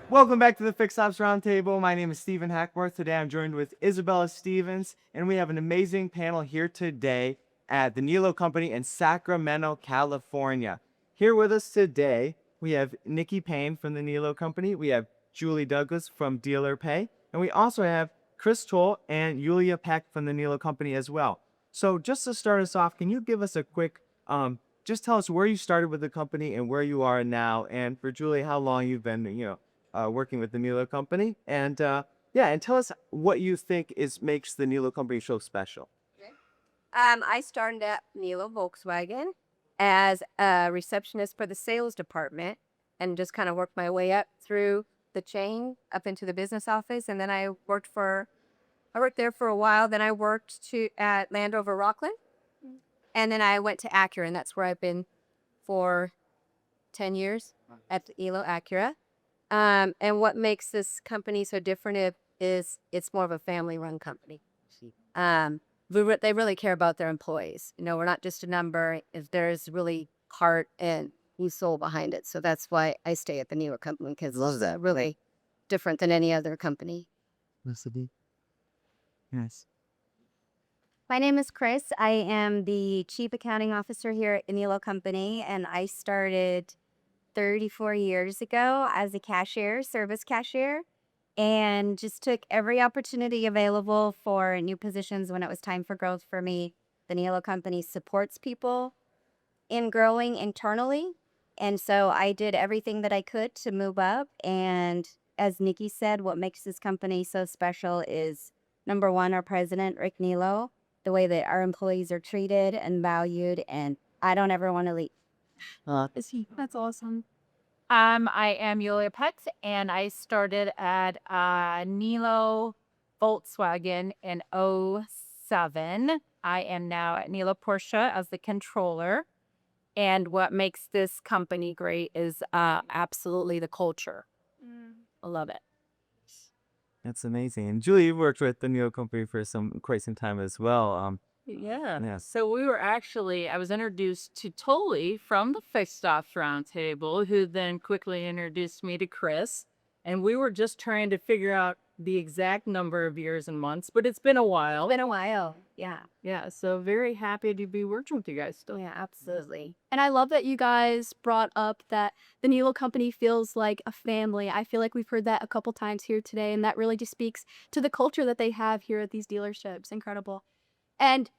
Welcome back to the Fixed Ops Roundtable. My name is Stephen Hackbarth. Today I'm joined with Isabella Stevens, and we have an amazing panel here today at the Niello Company in Sacramento, California. Here with us today, we have Nikki Pane from the Niello Company, we have Julie Douglas from Dealer Pay, and we also have Kris Towle and Yuliya Peck from the Niello Company as well. So just to start us off, can you give us a quick, just tell us where you started with the company and where you are now, and for Julie, how long you've been, working with the Niello Company, and and tell us what you think makes the Niello Company so special. I started at Niello Volkswagen as a receptionist for the sales department and just kind of worked my way up through the chain up into the business office. And then I worked there for a while. Then I worked at Landover Rockland. And then I went to Acura, and that's where I've been for 10 years at the Niello Acura. And what makes this company so different is it's more of a family-run company. They really care about their employees. We're not just a number. If there's really heart and soul behind it. So that's why I stay at the Niello Company, because Love that. really different than any other company. Yes. My name is Kris. I am the Chief Accounting Officer here at Niello Company, and I started 34 years ago as a cashier, service cashier, and just took every opportunity available for new positions when it was time for growth for me. The Niello Company supports people in growing internally, and so I did everything that I could to move up. And as Nikki said, what makes this company so special is, number one, our president, Rick Niello, the way that our employees are treated and valued, and I don't ever want to leave. That's awesome. I am Yuliya Peck, and I started at Niello Volkswagen in '07. I am now at Niello Porsche as the controller. And what makes this company great is absolutely the culture. I love it. That's amazing. And Julie, you worked with the Niello Company for quite some time as well. Yeah. Yes. So I was introduced to Towle from the Fixed Ops Roundtable, who then quickly introduced me to Kris. And we were just trying to figure out the exact number of years and months, but it's been a while. Been a while, yeah. Yeah, so very happy to be working with you guys still. Yeah, absolutely. And I love that you guys brought up that the Niello Company feels like a family. I feel like we've heard that a couple times here today, and that really just speaks to the culture that they have here at these dealerships. Incredible. And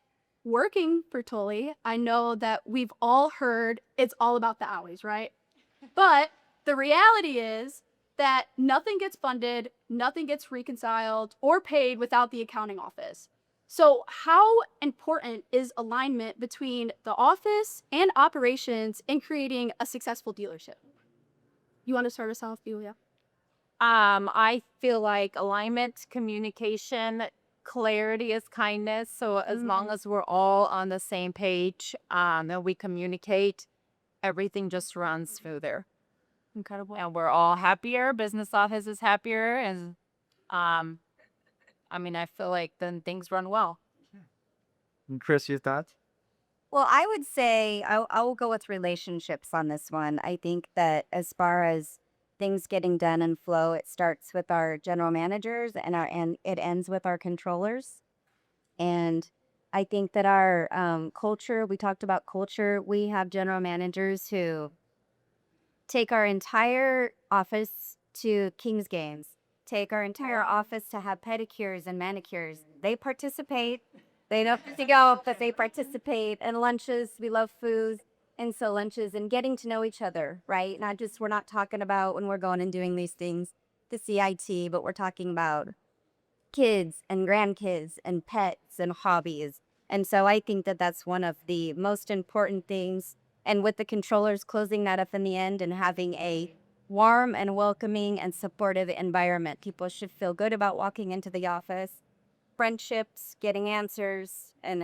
working for Towle, I know that we've all heard it's all about the hours, right? But the reality is that nothing gets funded, nothing gets reconciled or paid without the accounting office. So how important is alignment between the office and operations in creating a successful dealership? You want to start us off, Yuliya? I feel like alignment, communication, clarity is kindness. So as long as we're all on the same page, and we communicate, everything just runs smoother. Incredible. And we're all happier. Business office is happier, and I feel like then things run well. And Kris, your thoughts? Well, I would say I will go with relationships on this one. I think that as far as things getting done and flow, it starts with our general managers and it ends with our controllers. And I think that our culture, we talked about culture, we have general managers who take our entire office to Kings games, take our entire office to have pedicures and manicures. They participate. They don't have to go, but they participate. And lunches, we love food. And so lunches and getting to know each other, right? We're not talking about when we're going and doing these things, the CIT, but we're talking about kids and grandkids and pets and hobbies. And so I think that that's one of the most important things. And with the controllers closing that up in the end and having a warm and welcoming and supportive environment, people should feel good about walking into the office. Friendships, getting answers, and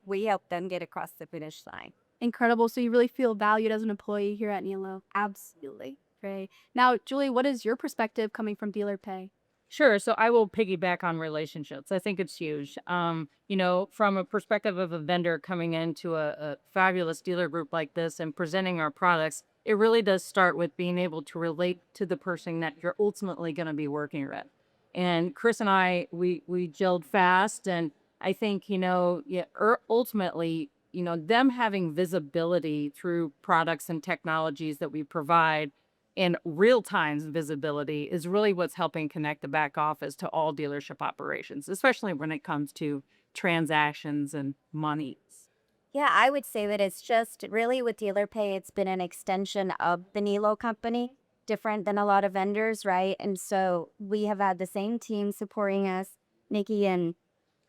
we help them get across the finish line. Incredible. So you really feel valued as an employee here at Niello. Absolutely. Great. Now, Julie, what is your perspective coming from Dealer Pay? Sure. So I will piggyback on relationships. I think it's huge. From a perspective of a vendor coming into a fabulous dealer group like this and presenting our products, it really does start with being able to relate to the person that you're ultimately going to be working with. And Kris and I, we gelled fast, and I think, yeah, ultimately, them having visibility through products and technologies that we provide in real time visibility is really what's helping connect the back office to all dealership operations, especially when it comes to transactions and monies. Yeah, I would say that it's just really with Dealer Pay, it's been an extension of the Niello company, different than a lot of vendors, right? And so we have had the same team supporting us. Nikki and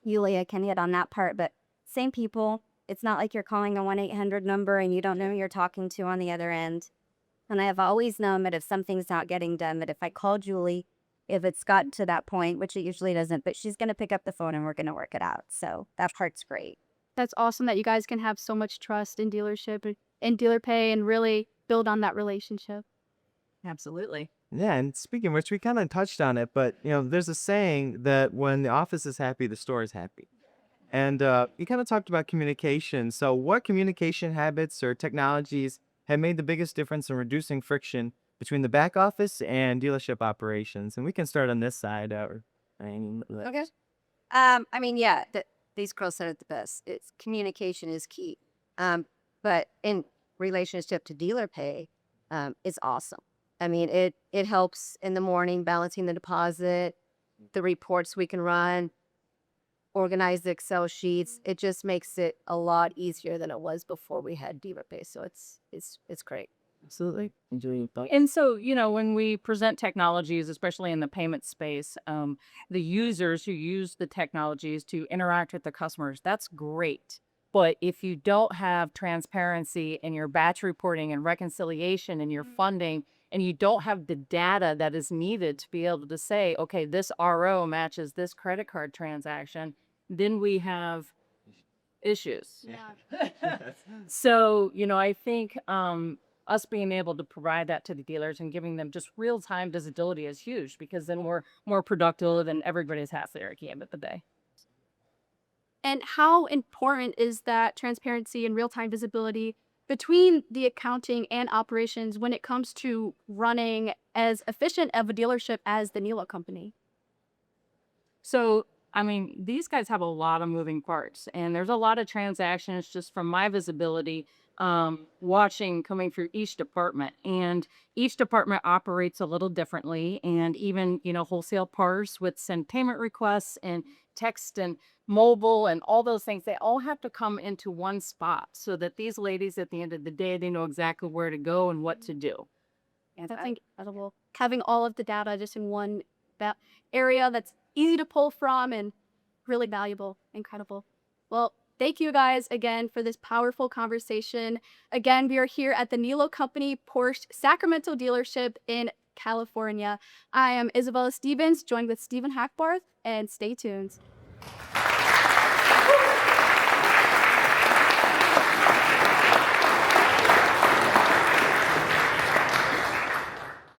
Yuliya can hit on that part, but same people. It's not like you're calling a 1-800 number and you don't know who you're talking to on the other end. And I have always known that if something's not getting done, that if I call Julie, if it's gotten to that point, which it usually doesn't, but she's going to pick up the phone and we're going to work it out. So that part's great. That's awesome that you guys can have so much trust in dealership and Dealer Pay and really build on that relationship. Absolutely. Yeah, and speaking of which, we kind of touched on it, but there's a saying that when the office is happy, the store is happy. And you kind of talked about communication. So, what communication habits or technologies have made the biggest difference in reducing friction between the back office and dealership operations? And we can start on this side. Okay. Yeah, these girls said it the best. It's communication is key. But in relationship to Dealer Pay, it's awesome. It helps in the morning balancing the deposit, the reports we can run, organize the Excel sheets. It just makes it a lot easier than it was before we had Dealer Pay. So it's great. Absolutely. And so, when we present technologies, especially in the payment space, the users who use the technologies to interact with the customers, that's great. But if you don't have transparency in your batch reporting and reconciliation and your funding, and you don't have the data that is needed to be able to say, okay, this RO matches this credit card transaction, then we have issues. Yeah. So, I think us being able to provide that to the dealers and giving them just real-time visibility is huge, because then we're more productive and everybody's happy at the end of the day. And how important is that transparency and real-time visibility between the accounting and operations when it comes to running as efficient of a dealership as the Niello company? So, these guys have a lot of moving parts, and there's a lot of transactions just from my visibility, watching coming through each department. And each department operates a little differently. And even, wholesale parts with send payment requests and text and mobile and all those things, they all have to come into one spot so that these ladies at the end of the day, they know exactly where to go and what to do. Yeah, that's incredible. Having all of the data just in one area that's easy to pull from and really valuable. Incredible. Well, thank you guys again for this powerful conversation. Again, we are here at the Niello Company Porsche Sacramento dealership in California. I am Isabella Stevens, joined with Stephen Hackbarth, and stay tuned.